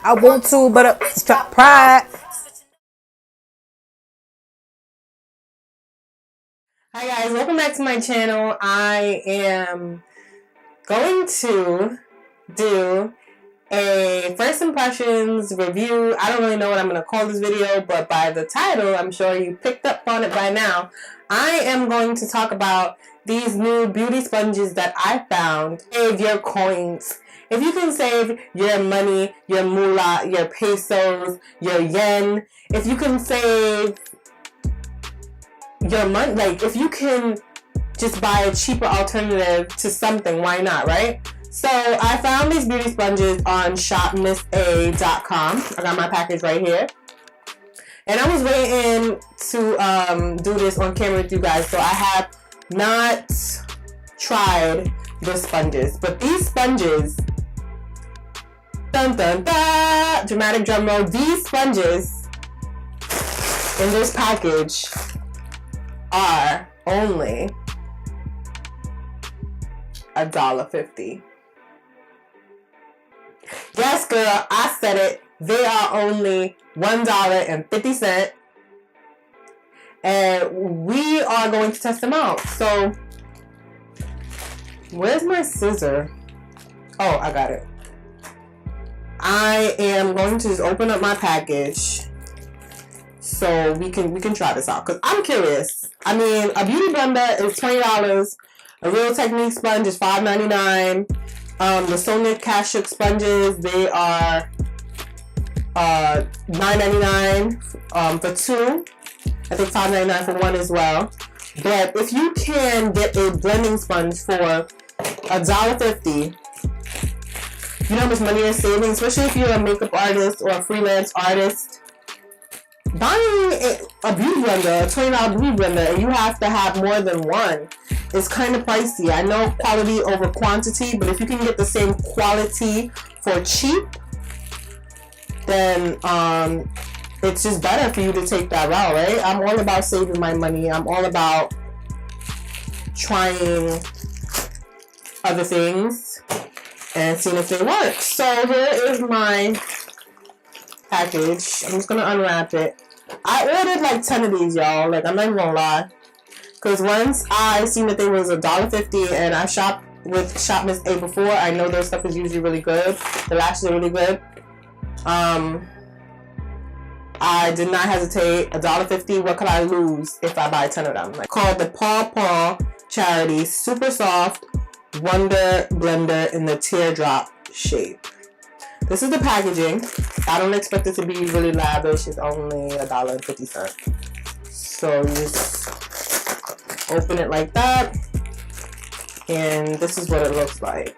I want to, but stop pride. Hi guys, welcome back to my channel. I am going to do a first impressions review. I don't really know what I'm going to call this video, but by the title, I'm sure you picked up on it by now. I am going to talk about these new beauty sponges that I found. Save your coins. If you can save your money, your moolah, your pesos, your yen, if you can save your money, like if you can just buy a cheaper alternative to something, why not, right? So I found these beauty sponges on shopmissa.com. I got my package right here. And I was waiting to do this on camera with you guys, so I have not tried the sponges. But these sponges, dun dun dun, dramatic drum roll, these sponges in this package are only $1.50. Yes, girl, I said it. They are only $1.50, and we are going to test them out. So, where's my scissor? Oh, I got it. I am going to just open up my package so we can try this out, because I'm curious. I mean, a beauty blender is $20. A Real Technique sponge is $5.99. The Sonic Kashuk sponges, they are $9.99 for two. I think $5.99 for one as well. But if you can get a blending sponge for $1.50, you know how much money you're saving, especially if you're a makeup artist or a freelance artist. Buying a beauty blender, a $20 beauty blender, and you have to have more than one, is kind of pricey. I know quality over quantity, but if you can get the same quality for cheap, then it's just better for you to take that route, right? I'm all about saving my money. I'm all about trying other things and seeing if they work. So here is my package. I'm just gonna unwrap it. I ordered like 10 of these, y'all. Like, I'm not even gonna lie. Because once I seen that they was $1.50, and I shopped with Shop Miss A before, I know their stuff is usually really good. The lashes are really good. I did not hesitate. $1.50, what could I lose if I buy 10 of them? Like, called the Paw Paw Charity Super Soft Wonder Blender in the Teardrop shape. This is the packaging. I don't expect it to be really lavish. It's only $1.50. So you just open it like that, and this is what it looks like.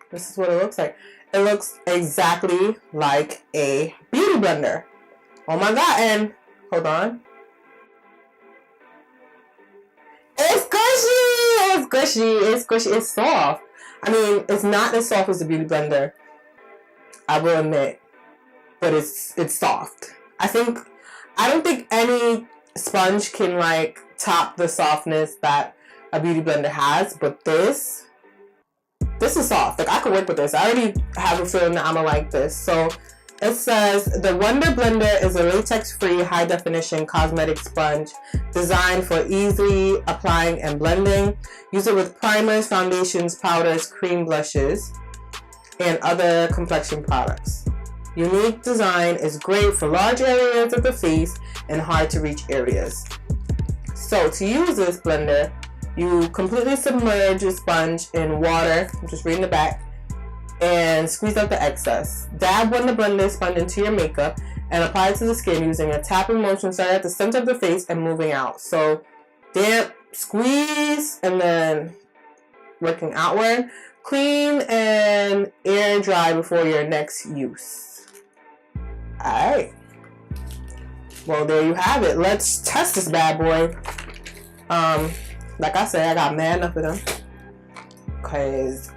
This is what it looks like. It looks exactly like a beauty blender. Oh my god, and hold on. It's squishy! It's squishy, it's squishy, it's soft. I mean, it's not as soft as the beauty blender, I will admit, but it's soft. I don't think any sponge can like top the softness that a beauty blender has, but this is soft. Like, I could work with this. I already have a feeling that I'm gonna like this. So it says the Wonder Blender is a latex-free, high-definition cosmetic sponge designed for easily applying and blending. Use it with primers, foundations, powders, cream blushes, and other complexion products. Unique design is great for large areas of the face and hard to reach areas. So to use this blender, you completely submerge the sponge in water, I'm just reading the back, and squeeze out the excess. Dab Wonder Blender sponge into your makeup and apply it to the skin using a tapping motion starting at the center of the face and moving out. So damp, squeeze, and then working outward. Clean and air dry before your next use. Alright. Well, there you have it. Let's test this bad boy. Like I said, I got mad enough of them. Because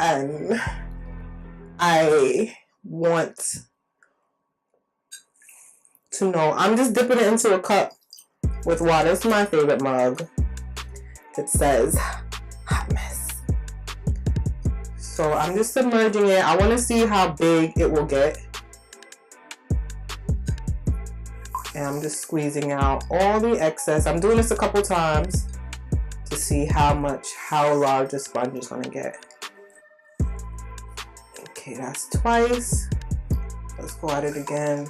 I want to know. I'm just dipping it into a cup with water. It's my favorite mug. It says hot mess. So I'm just submerging it. I want to see how big it will get. And I'm just squeezing out all the excess. I'm doing this a couple times to see how large the sponge is gonna get. Okay, that's twice. Let's go at it again.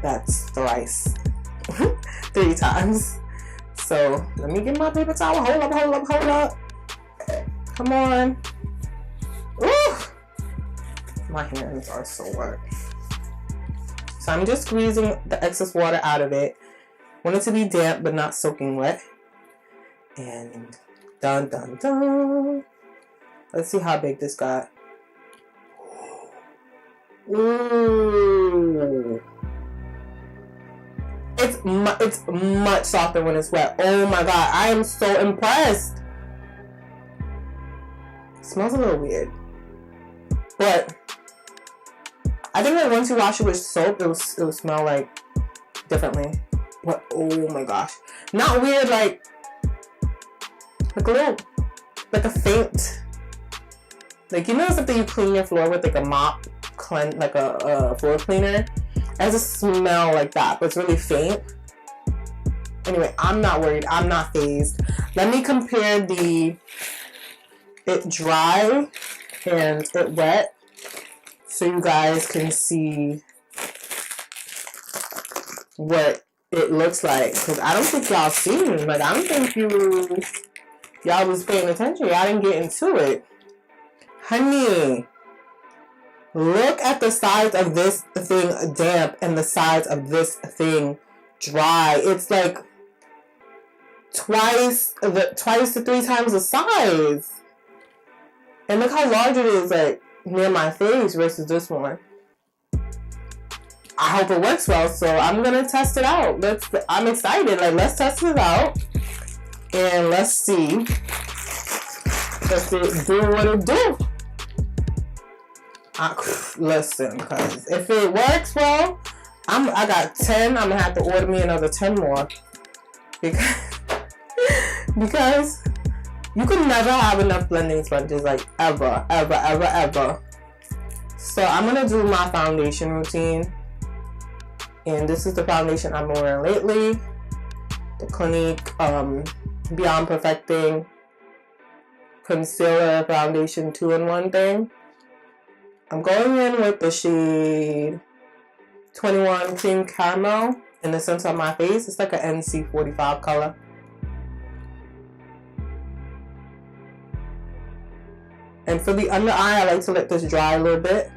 That's thrice. 3 times. So let me get my paper towel. Hold up, hold up, hold up. Come on. Ooh! My hands are so wet. So I'm just squeezing the excess water out of it. Want it to be damp but not soaking wet. And dun dun dun. Let's see how big this got. Ooh. It's much softer when it's wet. Oh my god, I am so impressed. It smells a little weird, but I think that once you wash it with soap, it will smell like differently. But oh my gosh, not weird, like a little, like a faint, like, you know something you clean your floor with, like a mop, like a floor cleaner. It has a smell like that, but it's really faint. Anyway, I'm not worried. I'm not phased. Let me compare it dry and it wet, so you guys can see what it looks like. Because I don't think y'all seen. Like, I don't think y'all was paying attention. Y'all didn't get into it. Honey, look at the size of this thing damp and the size of this thing dry. It's like twice to 3 times the size. And look how large it is, like near my face versus this one. I hope it works well, so I'm gonna test it out. I'm excited. Like, let's test it out and let's see if it do what it do. Listen, cause if it works well, I got 10. I'm gonna have to order me another 10 more because you can never have enough blending sponges, like ever. So I'm gonna do my foundation routine, and this is the foundation I'm wearing lately, the Clinique Beyond Perfecting Concealer Foundation 2-in-1 thing. I'm going in with the shade 21 Cream Caramel in the center of my face. It's like an NC45 color. And for the under eye, I like to let this dry a little bit.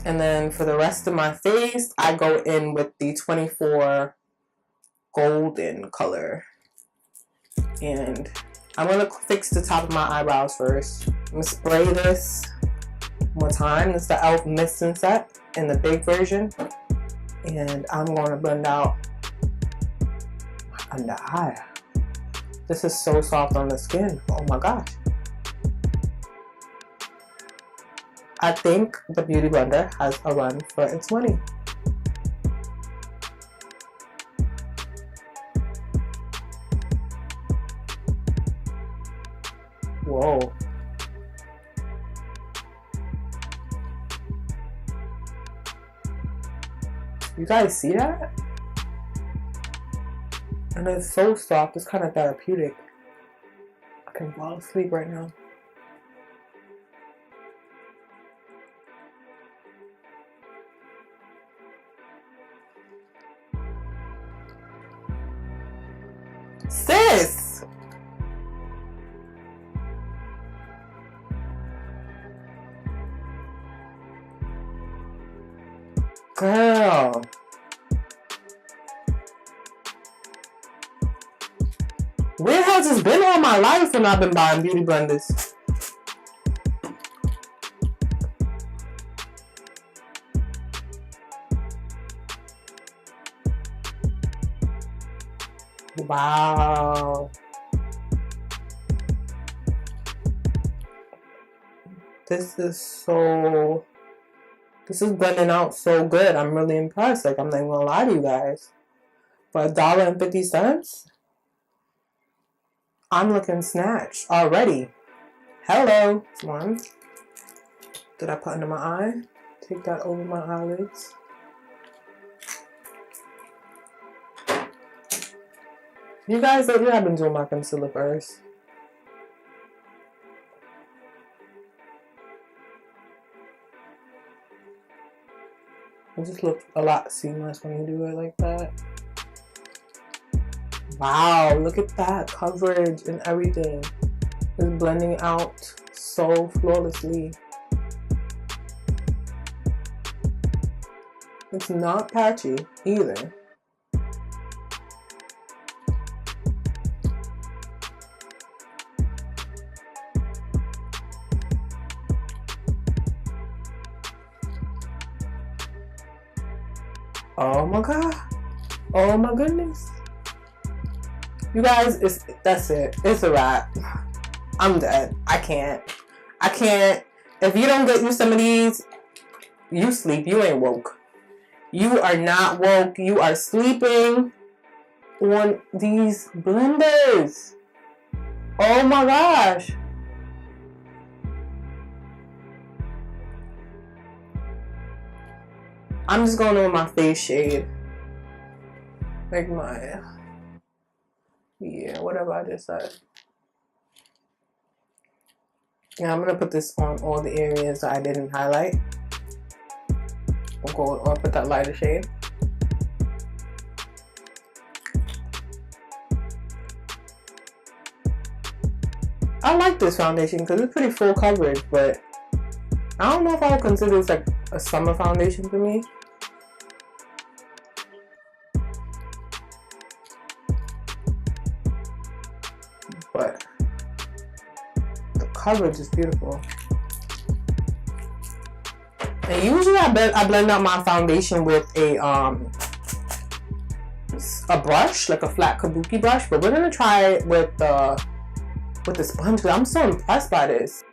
And then for the rest of my face, I go in with the 24 Golden color. And I'm going to fix the top of my eyebrows first. I'm going to spray this one more time. It's the e.l.f. Mist and Set in the big version. And I'm going to blend out my under eye. This is so soft on the skin. Oh my gosh. I think the Beauty Blender has a run for its money. Whoa. You guys see that? And it's so soft, it's kind of therapeutic. I can fall asleep right now. Sis! Girl. Where has this been all my life when I've been buying beauty blenders? Wow. This is blending out so good. I'm really impressed. Like, I'm not even gonna lie to you guys. For $1.50, I'm looking snatched already. Hello. One. Did I put under my eye? Take that over my eyelids. You guys, lately I've been doing my concealer first. It just looks a lot seamless when you do it like that. Wow, look at that coverage and everything. It's blending out so flawlessly. It's not patchy either. Oh my god. Oh my goodness. You guys, that's it. It's a wrap. I'm dead. I can't. If you don't get you some of these, you sleep. You ain't woke. You are not woke. You are sleeping on these blenders. Oh my gosh. I'm just going on my face shade. Like my, yeah, whatever I just said. Yeah, I'm gonna put this on all the areas that I didn't highlight. I'll put that lighter shade. I like this foundation because it's pretty full coverage, but I don't know if I would consider this like a summer foundation for me. But the coverage is beautiful. And usually I blend out my foundation with a brush, like a flat kabuki brush, but we're gonna try it with the sponge because I'm so impressed by this.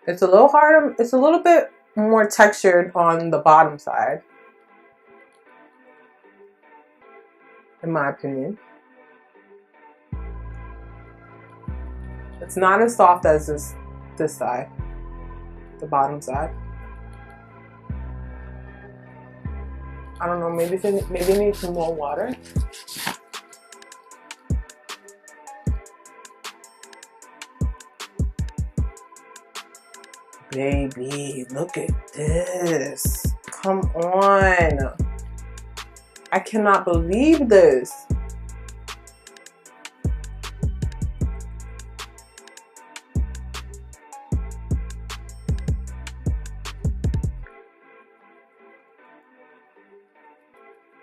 It's a little harder, it's a little bit more textured on the bottom side, in my opinion. It's not as soft as this side, the bottom side. I don't know, maybe it needs some more water. Baby, look at this. Come on. I cannot believe this.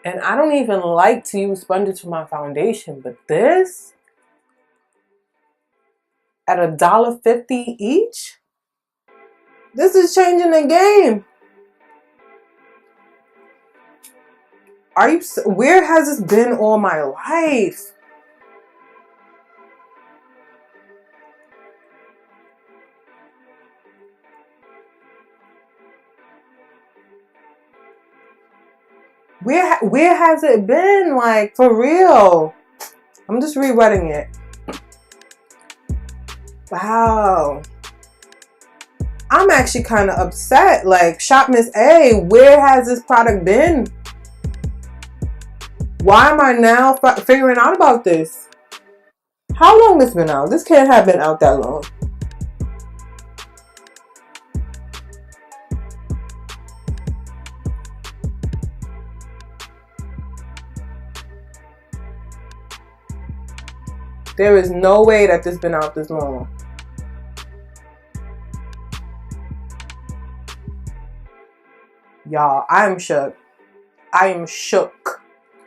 And I don't even like to use sponges for my foundation, but this at $1.50 each? This is changing the game. Where has this been all my life? Where has it been? Like, for real. I'm just rewetting it. Wow. I'm actually kind of upset. Like, Shop Miss A, where has this product been? Why am I now figuring out about this? How long this been out? This can't have been out that long. There is no way that this been out this long. Y'all, I am shook. I am shook.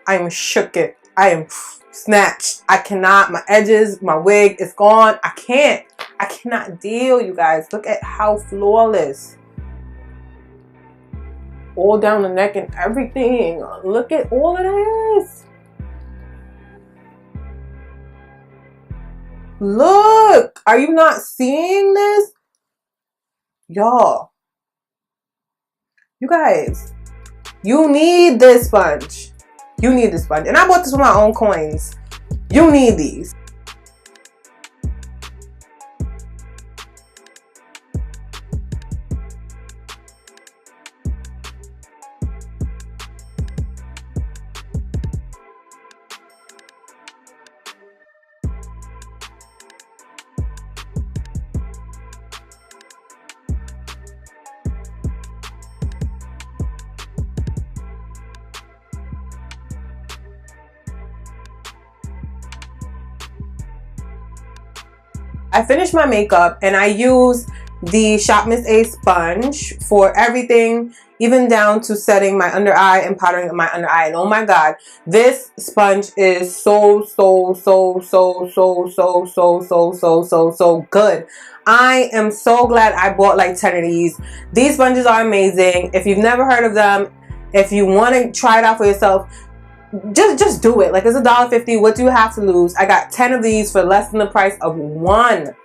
I am shook it. I am snatched. I cannot. My edges, my wig is gone. I can't. I cannot deal, you guys. Look at how flawless. All down the neck and everything. Look at all of this. Look. Are you not seeing this? Y'all. You guys. You need this sponge. You need this sponge. And I bought this with my own coins. You need these. I finished my makeup and I use the Shop Miss A sponge for everything, even down to setting my under eye and powdering my under eye. And oh my god, this sponge is so good. I am so glad I bought like 10 of these. These sponges are amazing. If you've never heard of them, if you want to try it out for yourself, just do it. Like, it's $1.50. What do you have to lose? I got 10 of these for less than the price of one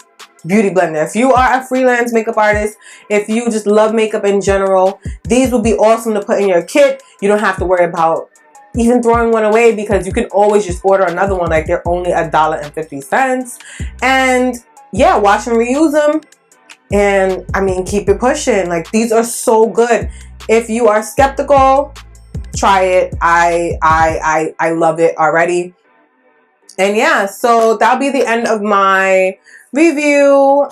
beauty blender. If you are a freelance makeup artist, if you just love makeup in general, these will be awesome to put in your kit. You don't have to worry about even throwing one away because you can always just order another one. Like, they're only $1.50. And yeah, wash and reuse them. And I mean, keep it pushing. Like, these are so good. If you are skeptical, try it. I love it already. And yeah, so that'll be the end of my review.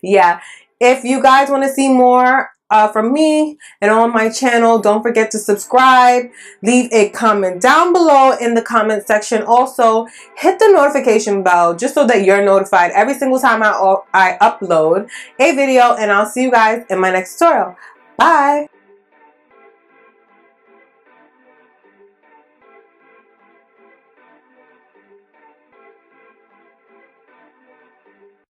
Yeah, if you guys want to see more from me and on my channel, don't forget to subscribe. Leave a comment down below in the comment section. Also, hit the notification bell just so that you're notified every single time I upload a video. And I'll see you guys in my next tutorial. Bye.